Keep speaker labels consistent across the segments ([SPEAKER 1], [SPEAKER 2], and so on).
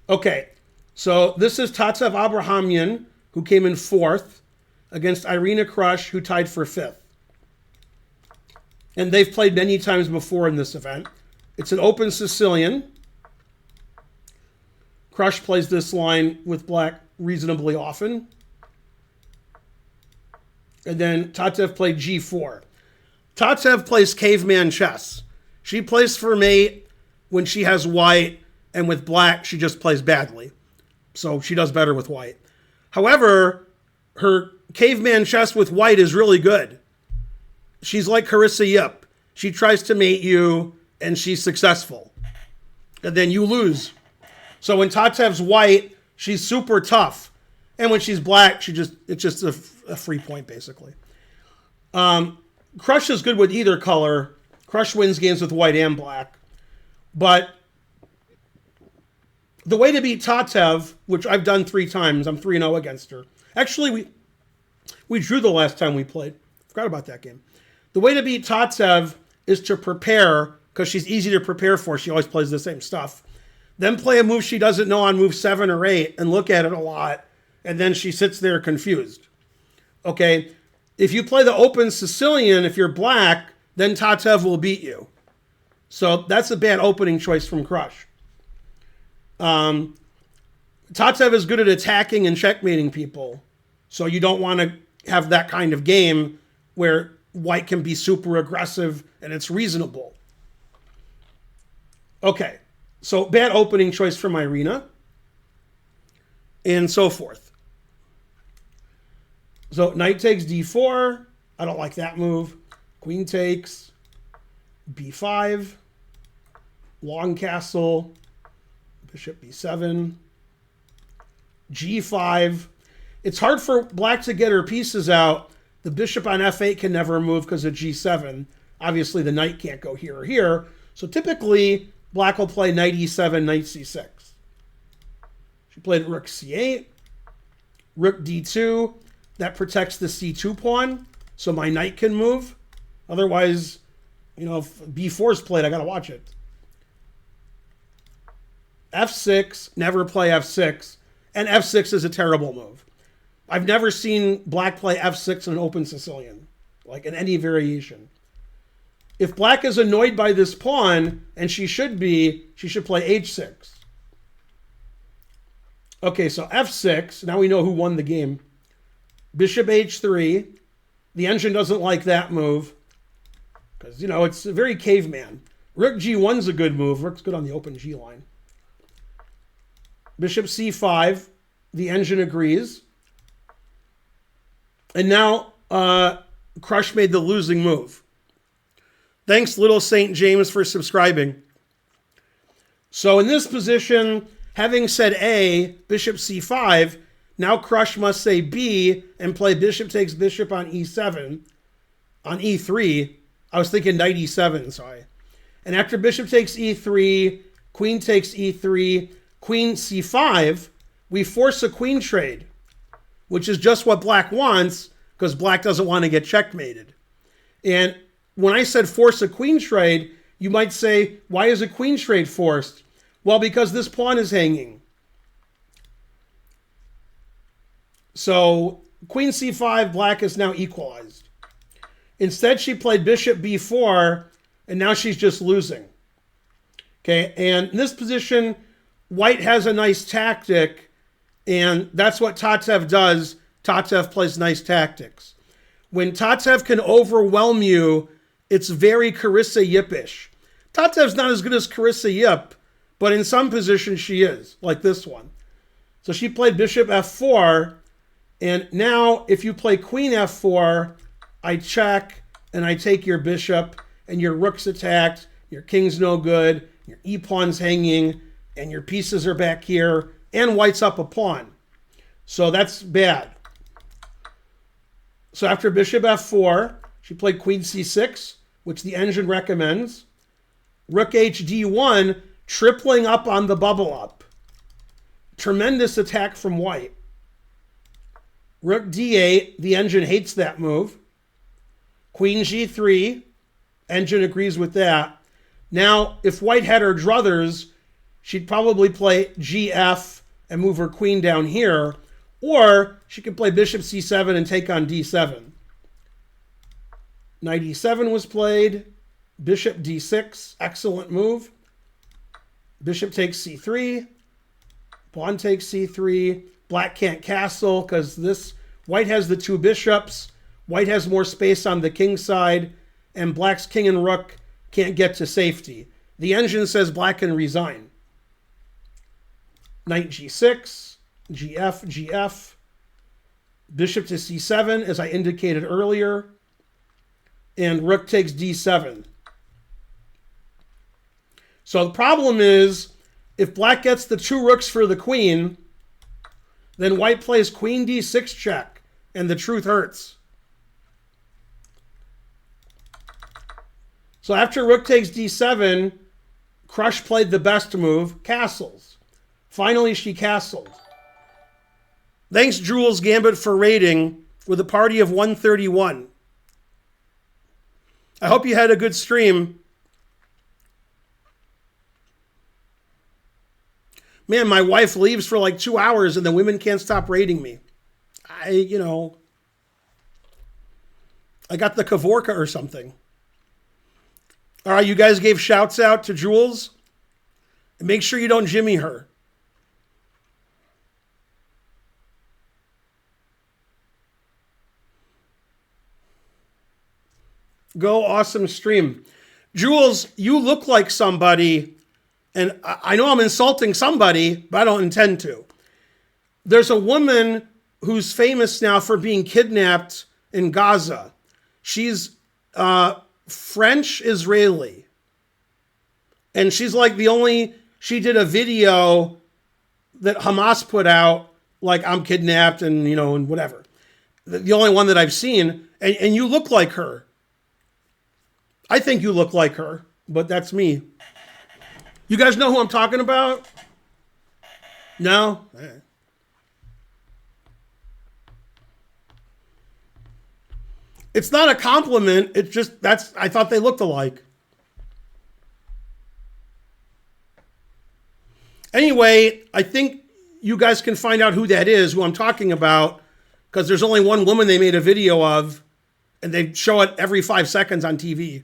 [SPEAKER 1] Okay, so this is Tatev Abrahamyan, who came in fourth, against Irina Krush, who tied for fifth. And they've played many times before in this event. It's an open Sicilian. Krush plays this line with black reasonably often. And then Tatev played G4. Tatev plays caveman chess. She plays for mate when she has white, and with black, she just plays badly. So she does better with white. However, her caveman chess with white is really good. She's like Carissa Yip. She tries to mate you, and she's successful. And then you lose. So when Tatev's white, she's super tough. And when she's black, it's just a free point, basically. Krush is good with either color. Krush wins games with white and black. But the way to beat Tatev, which I've done 3 times, I'm 3-0 against her. Actually, we drew the last time we played. Forgot about that game. The way to beat Tatev is to prepare, because she's easy to prepare for. She always plays the same stuff. Then play a move she doesn't know on move 7 or 8 and look at it a lot. And then she sits there confused. Okay, if you play the open Sicilian, if you're black, then Tatev will beat you. So that's a bad opening choice from Krush. Tatev is good at attacking and checkmating people. So you don't want to have that kind of game where white can be super aggressive and it's reasonable. Okay, so bad opening choice from Irina. And so forth. So knight takes d4. I don't like that move. Queen takes b5. Long castle. Bishop b7. g5. It's hard for black to get her pieces out. The bishop on f8 can never move because of g7. Obviously, the knight can't go here or here. So typically, black will play knight e7, knight c6. She played rook c8. Rook d2. That protects the c2 pawn, so my knight can move. Otherwise, if b4 is played, I got to watch it. f6, never play f6. And f6 is a terrible move. I've never seen black play f6 in an open Sicilian, like in any variation. If black is annoyed by this pawn, and she should play h6. Okay, so f6, now we know who won the game. Bishop h3. The engine doesn't like that move because, it's a very caveman. Rook g1's a good move. Rook's good on the open g line. Bishop c5. The engine agrees. And now Krush made the losing move. Thanks, Little St. James, for subscribing. So in this position, having said A, bishop c5, now Krush must say B and play bishop takes bishop on e7. On e3, I was thinking knight e7, sorry. And after bishop takes e3, queen takes e3, queen c5, we force a queen trade, which is just what black wants because black doesn't want to get checkmated. And when I said force a queen trade, you might say, why is a queen trade forced? Well, because this pawn is hanging. So queen c5, black is now equalized. Instead, she played bishop b4, and now she's just losing. Okay, and in this position, white has a nice tactic, and that's what Tatev does. Tatev plays nice tactics. When Tatev can overwhelm you, it's very Carissa Yip-ish. Tatev's not as good as Carissa Yip, but in some positions she is, like this one. So she played bishop f4, and now if you play queen f4, I check, and I take your bishop, and your rook's attacked, your king's no good, your e-pawn's hanging, and your pieces are back here, and white's up a pawn. So that's bad. So after bishop f4, she played queen c6, which the engine recommends. Rook hd1, tripling up on the bubble up. Tremendous attack from white. Rook d8, the engine hates that move. Queen g3, engine agrees with that. Now, if white had her druthers, she'd probably play GF and move her queen down here, or she could play bishop c7 and take on d7. Knight e7 was played, bishop d6, excellent move. Bishop takes c3, pawn takes c3. Black can't castle because this white has the two bishops. White has more space on the king side, and black's king and rook can't get to safety. The engine says black can resign. Knight g6, gf, gf. Bishop to c7, as I indicated earlier. And rook takes d7. So the problem is, if black gets the two rooks for the queen, then white plays queen d6 check, and the truth hurts. So after rook takes d7, Krush played the best move, castles. Finally, she castled. Thanks, Jules Gambit, for rating with a party of 131. I hope you had a good stream. Man, my wife leaves for like 2 hours and the women can't stop rating me. I got the Kavorka or something. All right, you guys gave shouts out to Jules. And make sure you don't Jimmy her. Go, awesome stream. Jules, you look like somebody, and I know I'm insulting somebody, but I don't intend to. There's a woman who's famous now for being kidnapped in Gaza. She's French-Israeli. And she's like she did a video that Hamas put out, like, I'm kidnapped and, and whatever. The only one that I've seen. And you look like her. I think you look like her, but that's me. You guys know who I'm talking about? No? It's not a compliment. It's just, I thought they looked alike. Anyway, I think you guys can find out who that is, who I'm talking about, because there's only one woman they made a video of, and they show it every 5 seconds on TV.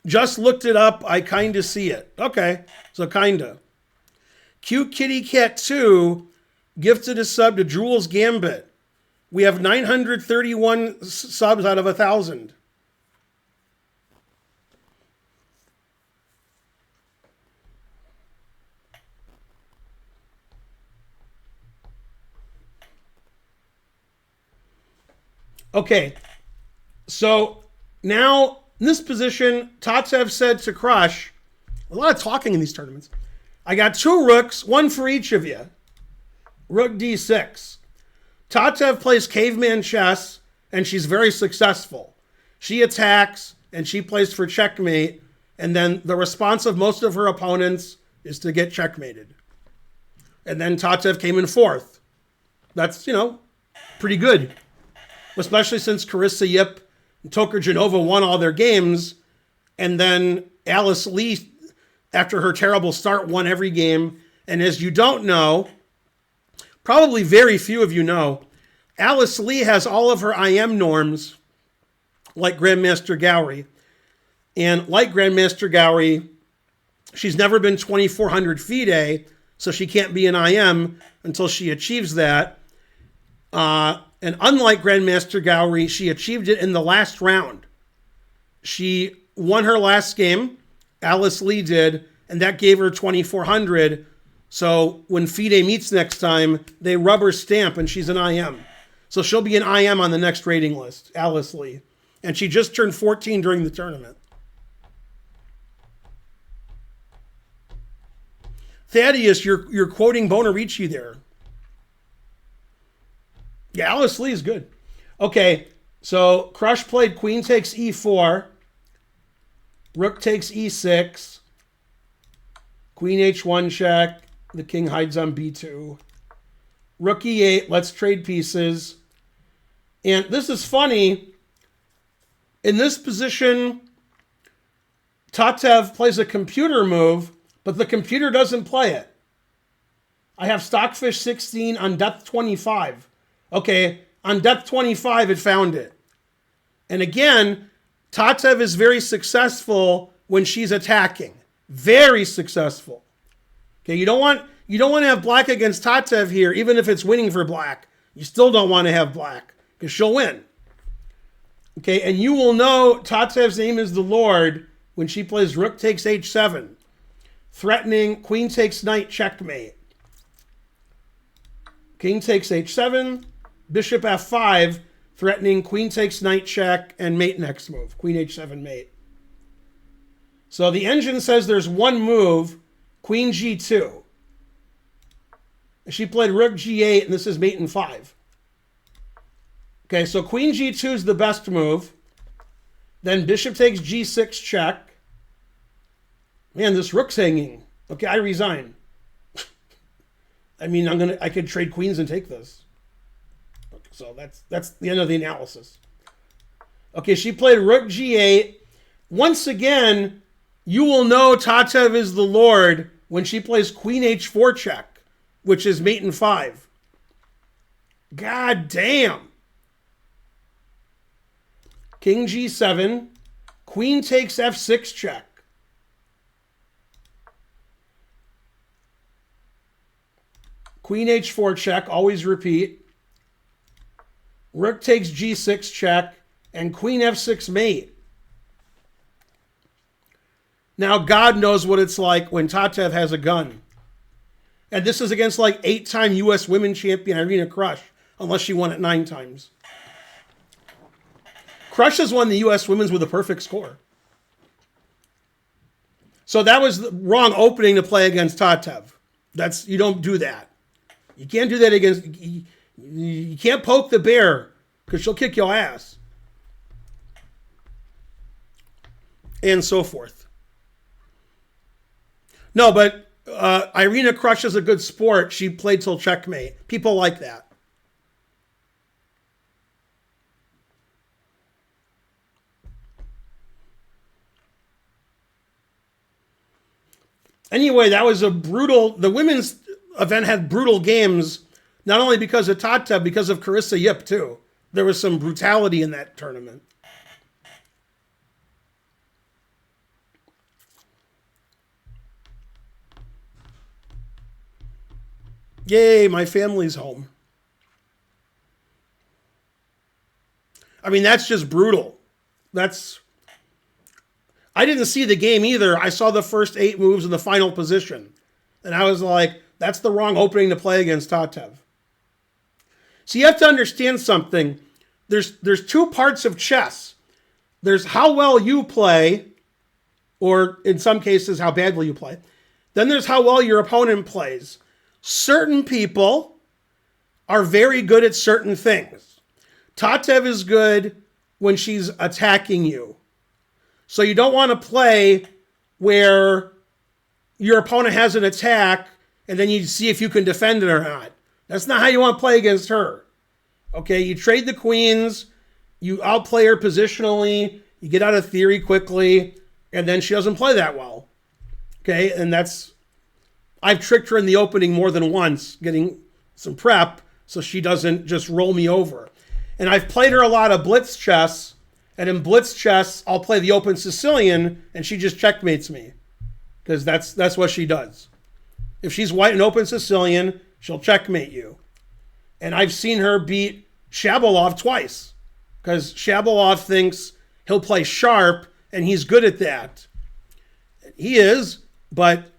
[SPEAKER 1] Just looked it up. I kind of see it. Okay, so kind of. Cute Kitty Cat 2 gifted a sub to Jules Gambit. We have 931 subs out of 1,000. Okay, so now in this position, Tatev said to Krush, a lot of talking in these tournaments, I got 2 rooks, 1 for each of you. Rook d6. Tatev plays caveman chess, and she's very successful. She attacks, and she plays for checkmate, and then the response of most of her opponents is to get checkmated. And then Tatev came in 4th. That's, pretty good. Especially since Carissa Yip and Toker Genova won all their games, and then Alice Lee, after her terrible start, won every game. And as you don't know, probably very few of you know, Alice Lee has all of her IM norms like Grandmaster Gowrie. And like Grandmaster Gowrie, she's never been 2,400 FIDE, so she can't be an IM until she achieves that. And unlike Grandmaster Gowrie, she achieved it in the last round. She won her last game, Alice Lee did, and that gave her 2,400. So when FIDE meets next time, they rubber stamp and she's an IM. So she'll be an IM on the next rating list, Alice Lee. And she just turned 14 during the tournament. Thaddeus, you're quoting Bonarici there. Yeah, Alice Lee is good. Okay, so Krush played queen takes e4. Rook takes e6. Queen h1 check. The king hides on b2. Rook E8, let's trade pieces. And this is funny. In this position, Tatev plays a computer move, but the computer doesn't play it. I have Stockfish 16 on depth 25. Okay, on depth 25, it found it. And again, Tatev is very successful when she's attacking. Very successful. Okay, you don't want to have black against Tatev here, even if it's winning for black. You still don't want to have black, because she'll win. Okay, and you will know Tatev's name is the Lord when she plays rook takes h7, threatening queen takes knight checkmate. King takes h7, bishop f5, threatening queen takes knight check and mate next move, queen h7 mate. So the engine says there's one move, queen g2. She played rook g8, and this is mate in 5. Okay, so queen g2 is the best move. Then bishop takes g6 check. Man, this rook's hanging. Okay, I resign. I mean, I could trade queens and take this. Okay, so that's the end of the analysis. Okay, she played rook g8. Once again, you will know Tatev is the Lord when she plays queen h4 check, which is mate in 5. God damn. King g7, queen takes f6 check. Queen h4 check, always repeat. Rook takes g6 check, and queen f6 mate. Now, God knows what it's like when Tatev has a gun. And this is against like 8-time U.S. women champion Irina Krush, unless she won it 9 times. Krush has won the U.S. women's with a perfect score. So that was the wrong opening to play against Tatev. You don't do that. You can't do that against, you can't poke the bear because she'll kick your ass. And so forth. No, but Irina Krush is a good sport. She played till checkmate. People like that. Anyway, that was the women's event had brutal games, not only because of Tatev, because of Carissa Yip too. There was some brutality in that tournament. Yay, my family's home. I mean, that's just brutal. I didn't see the game either. I saw the first 8 moves in the final position. And I was like, that's the wrong opening to play against Tatev. So you have to understand something. There's 2 parts of chess. There's how well you play, or in some cases, how badly you play. Then there's how well your opponent plays. Certain people are very good at certain things. Tatev is good when she's attacking you. So you don't want to play where your opponent has an attack and then you see if you can defend it or not. That's not how you want to play against her. Okay, you trade the queens, you outplay her positionally, you get out of theory quickly, and then she doesn't play that well. Okay, and I've tricked her in the opening more than once, getting some prep so she doesn't just roll me over. And I've played her a lot of blitz chess, and in blitz chess, I'll play the open Sicilian, and she just checkmates me. Because that's what she does. If she's white and open Sicilian, she'll checkmate you. And I've seen her beat Shabalov twice. Because Shabalov thinks he'll play sharp, and he's good at that. He is, but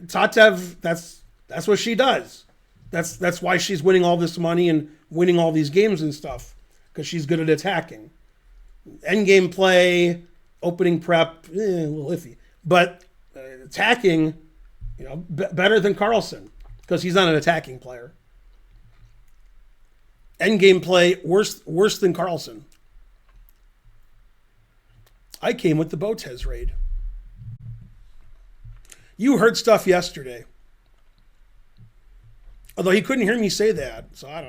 [SPEAKER 1] Tatev, that's what she does. That's why she's winning all this money and winning all these games and stuff. Because she's good at attacking. Endgame play, opening prep, a little iffy. But attacking, better than Carlsen. Because he's not an attacking player. Endgame play, worse than Carlsen. I came with the Botez raid. You heard stuff yesterday. Although he couldn't hear me say that, so I don't